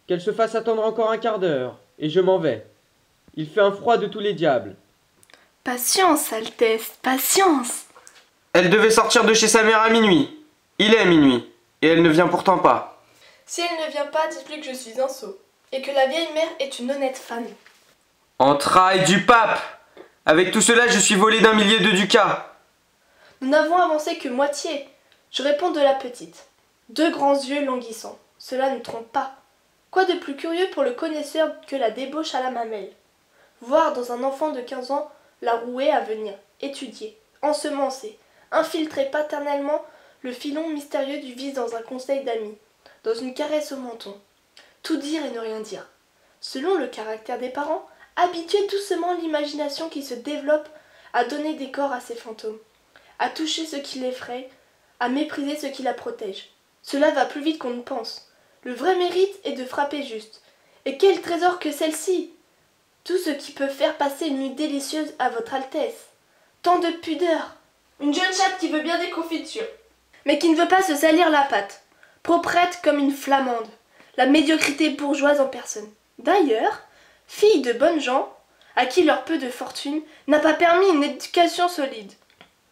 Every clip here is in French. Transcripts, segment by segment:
qu'elle se fasse attendre encore un quart d'heure, et je m'en vais. Il fait un froid de tous les diables. Patience, Altesse, patience. Elle devait sortir de chez sa mère à minuit. Il est minuit, et elle ne vient pourtant pas. Si elle ne vient pas, dites-lui que je suis un sot, et que la vieille mère est une honnête femme. Entrailles du pape! Avec tout cela, je suis volé d'1 millier de ducats. Nous n'avons avancé que moitié. Je réponds de la petite. 2 grands yeux languissants. Cela ne trompe pas. Quoi de plus curieux pour le connaisseur que la débauche à la mamelle? Voir dans un enfant de 15 ans la rouée à venir, étudier, ensemencer, infiltrer paternellement le filon mystérieux du vice dans un conseil d'amis, dans une caresse au menton. Tout dire et ne rien dire. Selon le caractère des parents, habituer doucement l'imagination qui se développe à donner des corps à ces fantômes, à toucher ce qui l'effraie, à mépriser ce qui la protège. Cela va plus vite qu'on ne pense. Le vrai mérite est de frapper juste. Et quel trésor que celle-ci! Tout ce qui peut faire passer une nuit délicieuse à votre Altesse. Tant de pudeur! Une jeune chatte qui veut bien des confitures, mais qui ne veut pas se salir la patte. Proprette comme une flamande. La médiocrité bourgeoise en personne. D'ailleurs, fille de bonnes gens, à qui leur peu de fortune n'a pas permis une éducation solide.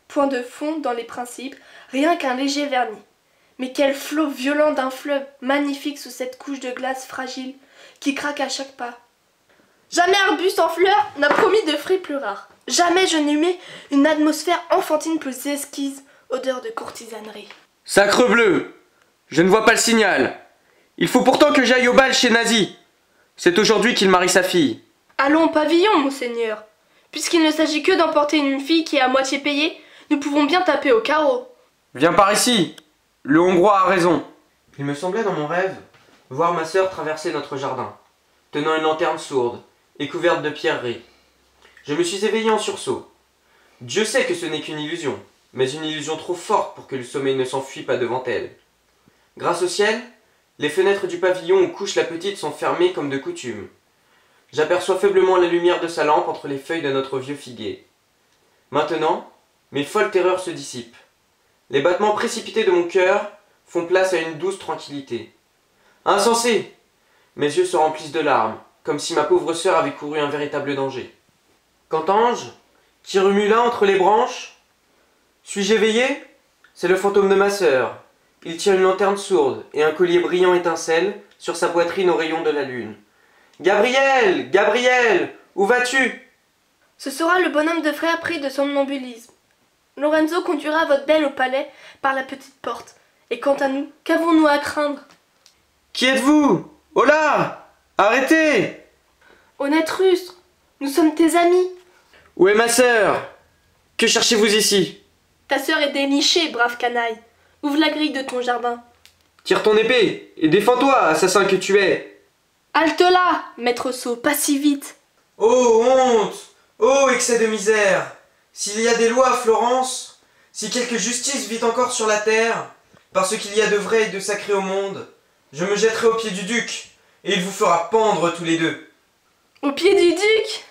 Point de fond dans les principes, rien qu'un léger vernis. Mais quel flot violent d'un fleuve magnifique sous cette couche de glace fragile qui craque à chaque pas. Jamais arbuste en fleurs n'a promis de fruits plus rares. Jamais je n'eus mis une atmosphère enfantine plus esquisse, odeur de courtisanerie. Sacrebleu! Je ne vois pas le signal. Il faut pourtant que j'aille au bal chez Nazi. C'est aujourd'hui qu'il marie sa fille. Allons au pavillon, monseigneur. Puisqu'il ne s'agit que d'emporter une fille qui est à moitié payée, nous pouvons bien taper au carreau. Viens par ici. Le Hongrois a raison. Il me semblait dans mon rêve voir ma sœur traverser notre jardin, tenant une lanterne sourde et couverte de pierreries. Je me suis éveillé en sursaut. Dieu sait que ce n'est qu'une illusion, mais une illusion trop forte pour que le sommeil ne s'enfuit pas devant elle. Grâce au ciel, les fenêtres du pavillon où couche la petite sont fermées comme de coutume. J'aperçois faiblement la lumière de sa lampe entre les feuilles de notre vieux figuier. Maintenant, mes folles terreurs se dissipent. Les battements précipités de mon cœur font place à une douce tranquillité. Insensé! Mes yeux se remplissent de larmes, comme si ma pauvre sœur avait couru un véritable danger. Qu'entends-je? Qui remue là entre les branches? Suis-je éveillé? C'est le fantôme de ma sœur. Il tient une lanterne sourde et un collier brillant étincelle sur sa poitrine aux rayons de la lune. Gabriel! Gabriel! Où vas-tu? Ce sera le bonhomme de frère pris de somnambulisme. Lorenzo conduira votre belle au palais par la petite porte. Et quant à nous, qu'avons-nous à craindre? Qui êtes-vous? Oh là! Arrêtez! Honnête rustre, nous sommes tes amis. Où est ma sœur? Que cherchez-vous ici? Ta sœur est dénichée, brave canaille. Ouvre la grille de ton jardin. Tire ton épée et défends-toi, assassin que tu es. Halte là, maître sot, pas si vite. Oh honte! Oh excès de misère! S'il y a des lois à Florence, si quelque justice vit encore sur la terre, parce qu'il y a de vrai et de sacré au monde, je me jetterai aux pieds du duc, et il vous fera pendre tous les deux. Au pied du duc?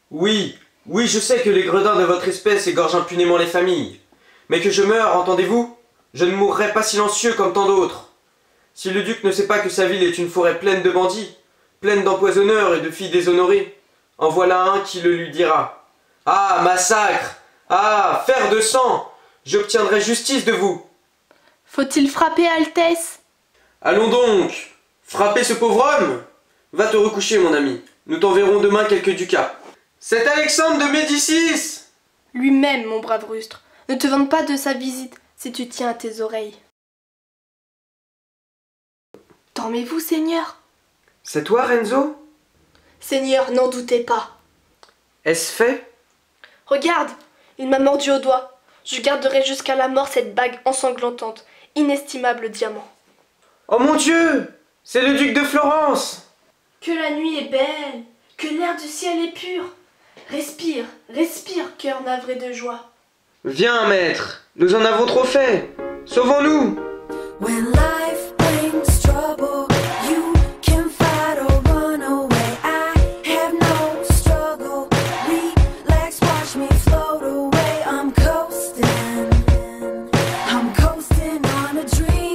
Oui, oui, je sais que les gredins de votre espèce égorgent impunément les familles, mais que je meure, entendez-vous? Je ne mourrai pas silencieux comme tant d'autres. Si le duc ne sait pas que sa ville est une forêt pleine de bandits, pleine d'empoisonneurs et de filles déshonorées, en voilà un qui le lui dira. Ah, massacre! Ah, fer de sang! J'obtiendrai justice de vous! Faut-il frapper, Altesse? Allons donc! Frapper ce pauvre homme! Va te recoucher, mon ami. Nous t'enverrons demain quelques ducats. C'est Alexandre de Médicis! Lui-même, mon brave rustre. Ne te vante pas de sa visite, si tu tiens à tes oreilles. Dormez-vous, Seigneur? C'est toi, Renzo? Seigneur, n'en doutez pas. Est-ce fait? Regarde, il m'a mordu au doigt. Je garderai jusqu'à la mort cette bague ensanglantante, inestimable diamant. Oh mon Dieu! C'est le duc de Florence! Que la nuit est belle, que l'air du ciel est pur. Respire, respire, cœur navré de joie. Viens, maître, nous en avons trop fait. Sauvons-nous! When life